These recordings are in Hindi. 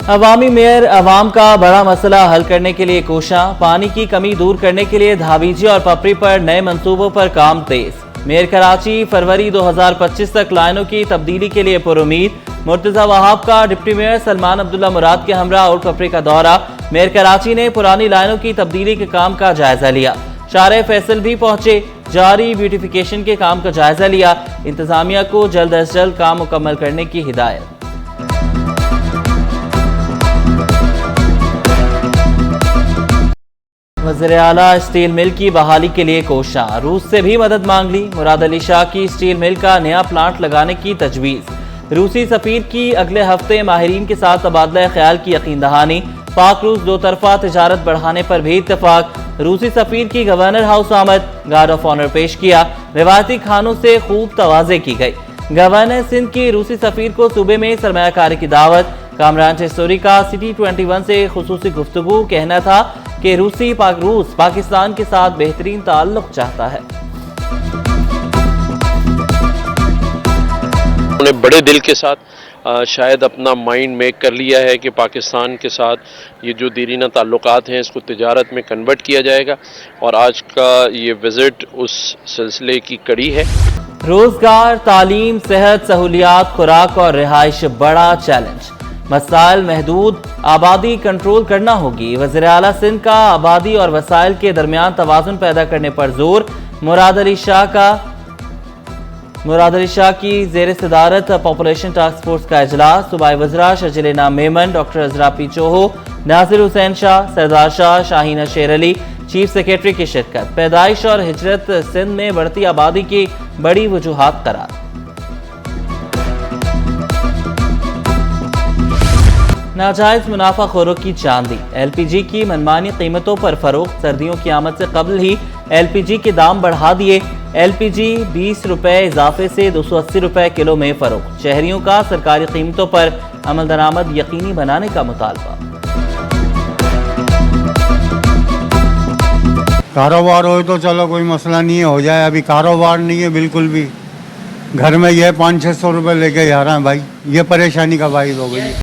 अवामी मेयर अवाम का बड़ा मसला हल करने के लिए कोशां, पानी की कमी दूर करने के लिए धाबीजी और पपरी पर नए मंसूबों पर काम तेज। मेयर कराची फरवरी 2025 तक लाइनों की तब्दीली के लिए पुरुमीद। मुर्तजा वहाब का डिप्टी मेयर सलमान अब्दुल्ला मुराद के हमरा और पपरी का दौरा। मेयर कराची ने पुरानी लाइनों की तब्दीली के काम का जायजा लिया। शारे फैसल भी पहुंचे, जारी ब्यूटिफिकेशन के काम का जायजा लिया। इंतजामिया को जल्द अज जल्द काम मुकम्मल करने की हिदायत। वज़ीर आला स्टील मिल की बहाली के लिए कोशां, रूस से भी मदद मांग ली। मुराद अली शाह की स्टील मिल का नया प्लांट लगाने की तजवीज़। रूसी सफीर की अगले हफ्ते माहिरीन के साथ तबादला ख्याल की यकीन दहानी। पाक रूस दो तरफा तिजारत बढ़ाने पर भी इत्तफाक। रूसी सफीर की गवर्नर हाउस आमद, गार्ड ऑफ ऑनर पेश किया। रिवायती खानों से खूब तवाज़े की गई। गवर्नर सिंध की रूसी सफीर को सूबे में सरमायाकारी की दावत। कामरान चेस्तोरी का सिटी 21 से खुसूसी गुफ्तगू, कहना था कि रूस पाकिस्तान के साथ बेहतरीन ताल्लुक चाहता है। उन्होंने बड़े दिल के साथ शायद अपना माइंड मेक कर लिया है कि पाकिस्तान के साथ ये जो दीरीना ताल्लुकात हैं इसको तिजारत में कन्वर्ट किया जाएगा, और आज का ये विज़िट उस सिलसिले की कड़ी है। रोजगार, तालीम, सेहत, सहूलियात, खुराक और रिहाइश बड़ा चैलेंज। मसाइल महदूद, आबादी कंट्रोल करना होगी। वज़ीर आला सिंध का आबादी और वसाइल के दरमियान तवाज़ुन पैदा करने पर जोर। मुराद अली शाह की ज़ेर सदारत पॉपुलेशन टास्क फोर्स का इजलास। सूबाई वज़रा शर्जिल नाम मेमन, डॉक्टर अजरा पी चोहो, नासिर हुसैन शाह, सरदार शाह, शाहीना शेर अली, चीफ सेक्रेटरी की शिरकत। पैदाइश और हिजरत सिंध में बढ़ती आबादी की बड़ी वजूहात करार। नाजायज मुनाफाखोरों की चांदी। एलपीजी की मनमानी कीमतों पर फरोख्त। सर्दियों की आमद से कबल ही एलपीजी के दाम बढ़ा दिए। एलपीजी 20 रुपए इजाफे से 280 रुपए किलो में फरोख्त। शहरियों का सरकारी कीमतों पर अमल दरामद यकीनी बनाने का मुतालबा। कारोबार हो तो चलो कोई मसला नहीं है, हो जाए। अभी कारोबार नहीं है बिल्कुल भी। घर में यह 500-600 रुपए लेके जा रहे हैं भाई, ये परेशानी का बाइस हो गई।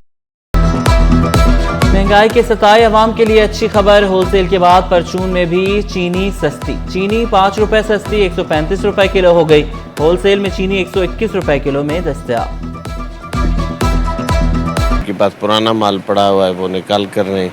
महंगाई के सताए अवाम के लिए अच्छी खबर। होलसेल के बाद परचून में भी चीनी सस्ती। चीनी 5 रुपए सस्ती 135 रुपए किलो हो गई। होलसेल में चीनी 121 रुपए किलो में दस्तयाब। के पास पुराना माल पड़ा हुआ है वो निकाल कर रहे हैं।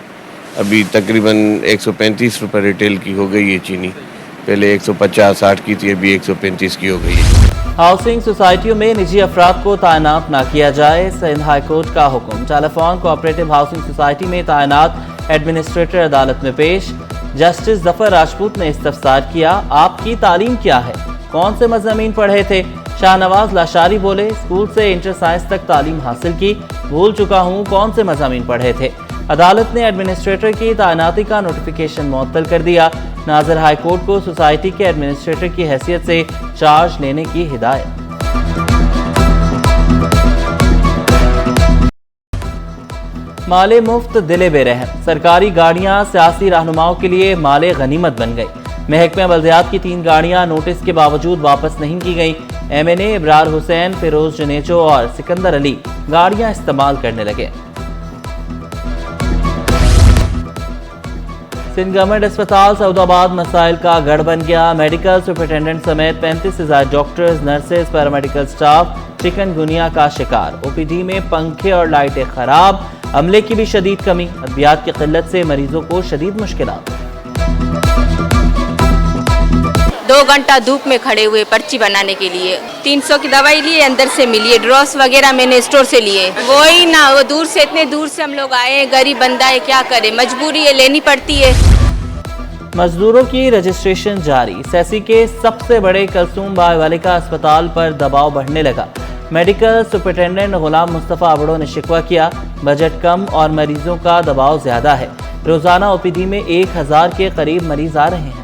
अभी तकरीबन 135 रुपए रिटेल की हो गई है चीनी। पहले 150-60 की थी, अभी 135 की हो गई है। हाउसिंग सोसाइटियों में निजी अफराद को तैनात न किया जाए, सिंध हाई कोर्ट का हुक्म। टेलीफोन कोऑपरेटिव हाउसिंग सोसाइटी में तैनात एडमिनिस्ट्रेटर अदालत में पेश। जस्टिस जफर राजपूत ने इस्तफसार किया, आपकी तालीम क्या है, कौन से मज़ामीन पढ़े थे? शाहनवाज लाशारी बोले, स्कूल से इंटर साइंस तक तालीम हासिल की, भूल चुका हूँ कौन से मज़ामीन पढ़े थे। अदालत ने एडमिनिस्ट्रेटर की तैनाती का नोटिफिकेशन मुअत्तल कर दिया। नाज़र हाई कोर्ट को सोसाइटी के एडमिनिस्ट्रेटर की हैसियत से चार्ज लेने की हिदायत। माले मुफ्त दिले बेरहम। सरकारी गाड़ियां सियासी रहनुमाओं के लिए माले गनीमत बन गई। महकमा बल्दियात की 3 गाड़ियां नोटिस के बावजूद वापस नहीं की गई। MNA इब्रार हुसैन, फिरोज जनेचो और सिकंदर अली गाड़ियां इस्तेमाल करने लगे। सिंध गवर्नमेंट अस्पताल सऊदाबाद मसाइल का गढ़ बन गया। मेडिकल सुपरिटेंडेंट समेत 35 से ज्यादा doctors, nurses, paramedical staff chikungunya का शिकार। OPD में पंखे और लाइटें खराब। अमले की भी शदीद कमी। अद्वियात की किल्लत से मरीजों को शदीद मुश्किलात। 2 घंटा धूप में खड़े हुए पर्ची बनाने के लिए। 300 की दवाई लिए, अंदर से मिली। ड्रॉस वगैरह मैंने स्टोर से लिए। वही ना, वो दूर से, इतने दूर से हम लोग आए, गरीब बंदा है, क्या करे, मजबूरी है, लेनी पड़ती है। मजदूरों की रजिस्ट्रेशन जारी। सैसी के सबसे बड़े कलसूम बाई वाले का अस्पताल पर दबाव बढ़ने लगा। मेडिकल सुपरिटेंडेंट गुलाम मुस्तफ़ा अबड़ो ने शिकवा किया, बजट कम और मरीजों का दबाव ज्यादा है। रोजाना OPD में 1000 के करीब मरीज आ रहे हैं।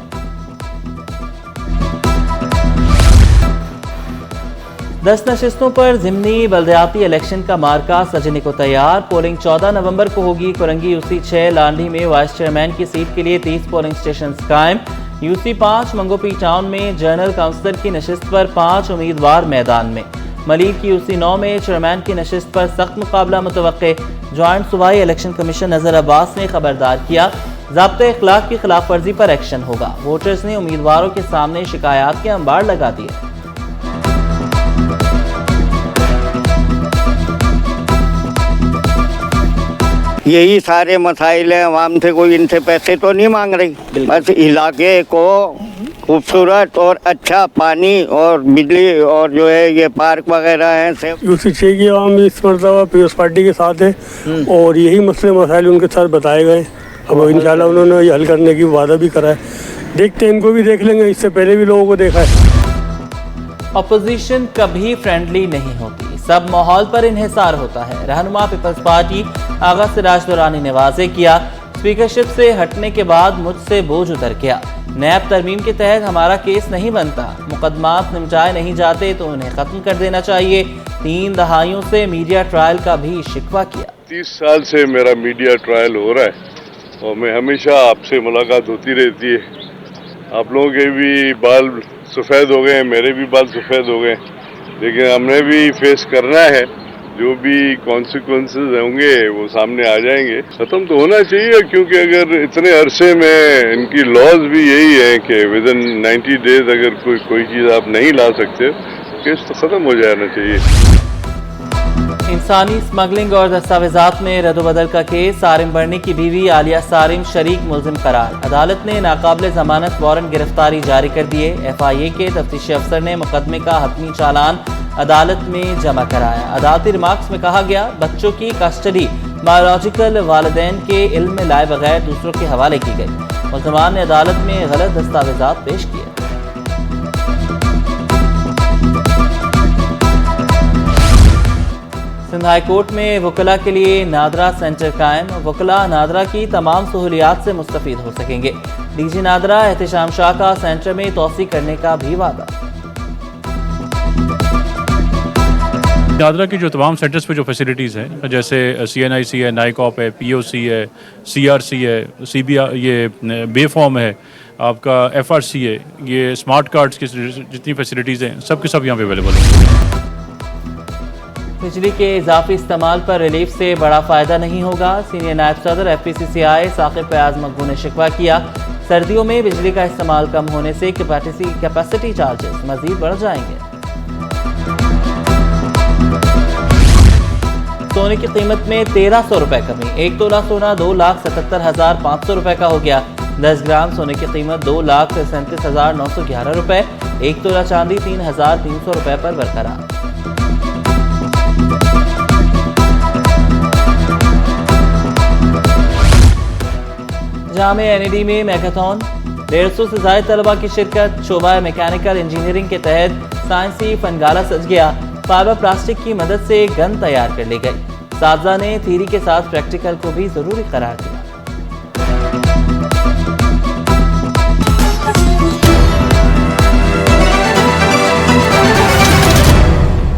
10 नशिस्तों पर ज़िमनी बल्दियाती इलेक्शन का मार्का सजने को तैयार। पोलिंग 14 नवंबर को होगी। कुरंगी UC 6 लांडी में वाइस चेयरमैन की सीट के लिए 30 पोलिंग स्टेशन कायम। UC 5 मंगोपी टाउन में जनरल काउंसिलर की नशिस्त पर 5 उम्मीदवार मैदान में। मलिक की उसी 9 में चेयरमैन की नशिस्त पर सख्त मुकाबला मुतवक्के। जॉइंट सूबाई इलेक्शन कमीशन नजर अब्बास ने खबरदार किया, ज़ाब्ते इखलाक की खिलाफ वर्जी पर एक्शन होगा। वोटर्स ने उम्मीदवारों के सामने शिकायत के अंबार लगा दिए। यही सारे मसाइल हैं, आवाम से कोई इनसे पैसे तो नहीं मांग रही, बस इलाके को खूबसूरत और अच्छा पानी और बिजली और जो है ये पार्क वगैरह हैं से यूसी छः की आवाम इस मरतबा पीपल्स पार्टी के साथ है और यही मसले मसाइल उनके साथ बताए गए। अब इंशाल्लाह उन्होंने ये हल करने की वादा भी करा है, देखते हैं इनको भी देख लेंगे, इससे पहले भी लोगों को देखा है। अपोजिशन कभी फ्रेंडली नहीं होती, सब माहौल पर इन्हिसार होता है। रहनुमा पीपल्स पार्टी आगा सिराज दुरानी ने वाजे किया, स्पीकरशिप से हटने के बाद मुझसे बोझ उतर गया। नैब तरमीम के तहत हमारा केस नहीं बनता, मुकदमात निपटाए नहीं जाते तो उन्हें खत्म कर देना चाहिए। 3 दहाइयों से मीडिया ट्रायल का भी शिकवा किया। 30 साल से मेरा मीडिया ट्रायल हो रहा है और मैं हमेशा आपसे मुलाकात होती रहती है। आप लोगों के भी बाल सफ़ेद हो गए, मेरे भी बाल सफ़ेद हो गए, लेकिन हमने भी फेस करना है। जो भी कॉन्सिक्वेंसेस होंगे वो सामने आ जाएंगे। ख़त्म तो होना चाहिए, क्योंकि अगर इतने अरसे में इनकी लॉज भी यही है कि विदिन 90 डेज अगर कोई चीज़ आप नहीं ला सकते, केस तो ख़त्म हो जाना चाहिए। इंसानी स्मगलिंग और दस्तावेजात में रद्दबदल का केस, सारिम बर्नी की बीवी आलिया सारिम शरीक मुलजिम करार। अदालत ने नाकाबिल जमानत वारंट गिरफ्तारी जारी कर दिए। FIA के तफ्तीशी अफसर ने मुकदमे का हतमी चालान अदालत में जमा कराया। अदालती रिमार्क्स में कहा गया, बच्चों की कस्टडी बायोलॉजिकल वालिदैन के इल्म में लाए बगैर दूसरों के हवाले की गई। मुल्ज़मान ने अदालत में गलत दस्तावेजात पेश किए। सिंध हाई कोर्ट में वकला के लिए नादरा सेंटर कायम, वकला नादरा की तमाम सहूलियात से मुस्तफीद हो सकेंगे। DG नादरा एहतशाम शाह का सेंटर में तोसी करने का भी वादा। नादरा की जो तमाम सेंटर्स पे जो फैसिलिटीज़ हैं, जैसे CNIC है, नाइकॉप है, POC है, CRC है, CBR, ये बेफॉर्म है, आपका FRC है, ये स्मार्ट कार्ड्स की जितनी फैसिलिटीज़ हैं सब के सब यहाँ पे अवेलेबल हैं। बिजली के इजाफी इस्तेमाल पर रिलीफ से बड़ा फ़ायदा नहीं होगा, सीनियर नायब सदर FPCCI साकिब फयाज मकबू ने शिकवा किया। सर्दियों में बिजली का इस्तेमाल कम होने से कैपेसिटी चार्जेस मजीद बढ़ जाएंगे। सोने की कीमत में 1300 रुपये कमी, 1 तोला सोना 2,77,500 रुपये का हो गया। 10 ग्राम सोने की कीमत 2,37,911 रुपये, 1 तोला चांदी 3,300 रुपये पर बरकरार। जामे NED में मैकाथॉन, 150 से ज़ायद तलबा की शिरकत। शोबा मैकेनिकल इंजीनियरिंग के तहत साइंसी फनगाला सज गया। फाइबर प्लास्टिक की मदद से गन तैयार कर ली गई। साजा ने थ्योरी के साथ प्रैक्टिकल को भी ज़रूरी करार दिया।